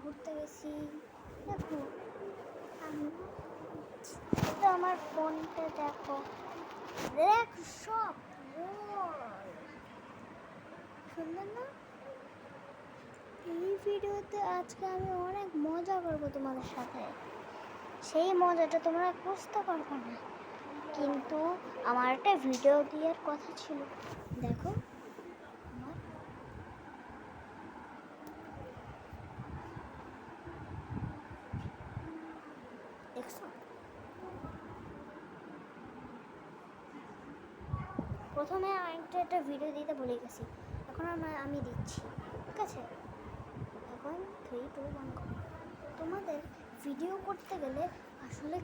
ঘুরতে গেছি। দেখো আমার ফোনটা দেখো, সব সুন্দর না? এই ভিডিওতে আজকে আমি অনেক মজা করবো তোমাদের সাথে। সেই মজাটা তোমরা বুঝতে পারবে না, কিন্তু আমার একটা ভিডিও দেওয়ার কথা ছিল। দেখো আমার দেখছো, প্রথমে একটা ভিডিও দিতে ভুলে গেছি, এখন আমি দিচ্ছি। ঠিক আছে, এখন 3, 2, 1 তোমাদের ভিডিও করতে গেলে আসলে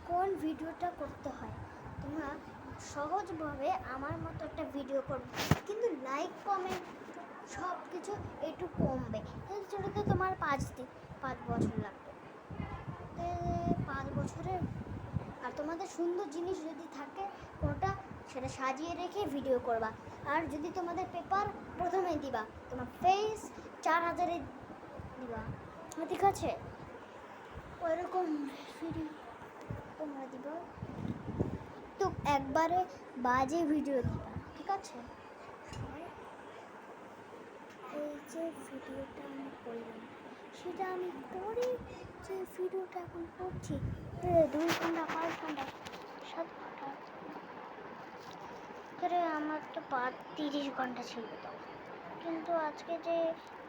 কোন ভিডিওটা করতে হয়, তোমরা সহজভাবে আমার মতো একটা ভিডিও করবে, কিন্তু লাইক কমেন্ট সব কিছু একটু কমবে। সেটাতে তোমার 5 বছর লাগবে, 5 বছরের। আর তোমাদের সুন্দর জিনিস যদি থাকে কোনটা, সেটা সাজিয়ে রেখে ভিডিও করবা। আর যদি তোমাদের পেপার প্রথমে দিবা, তোমার ফেস 4000-এ দিবা, ঠিক আছে? ওইরকম ভিডিও তোমরা দিবা, তো একবারে বাজে ভিডিও দিবা, ঠিক আছে? এই যে ভিডিওটা আমি করলাম, সেটা আমি করে যে ভিডিওটা এখন করছি 2 ঘন্টা, 5 ঘন্টা, 7 ঘন্টা ধরে, আমার তো 30 ঘন্টা ছিল তো। কিন্তু আজকে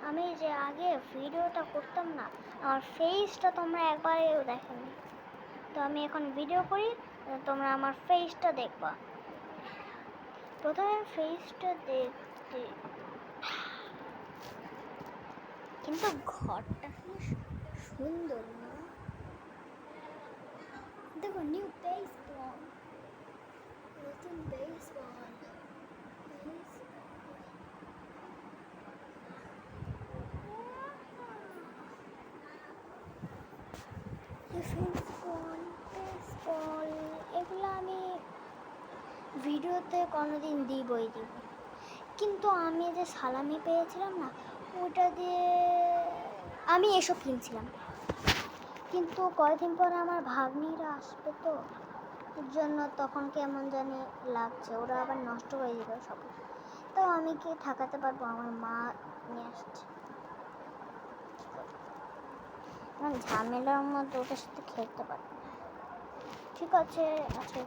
আমি যে আগে ভিডিওটা করতাম না, আমার ফেসটা তোমরা একবারেও দেখেনি। তো আমি এখন ভিডিও করি, তোমরা আমার ফেসটা দেখবা। প্রথমে ফেসটা দেখতে, কিন্তু ঘরটা কি সুন্দর না? দেখো, নিউ বেসবল, নতুন বেসবল, বেসবল, এগুলো আমি ভিডিওতে কোনোদিন দিব। কিন্তু আমি যে সালামি পেয়েছিলাম না, ওটা দিয়ে আমি এসব কিনছিলাম। কিন্তু কয়েকদিন পরে আমার ভাগ্নিরা আসবে, তো এর জন্য তখন কেমন জানি লাগছে, ওরা আবার নষ্ট হয়ে যাবে সব। তো আমি কি ঠাকাতে পারবো? আমার মা নিয়ে আসছে, ঝামেলার মধ্যে ওটার সাথে খেলতে পারবো। ঠিক আছে, আজকে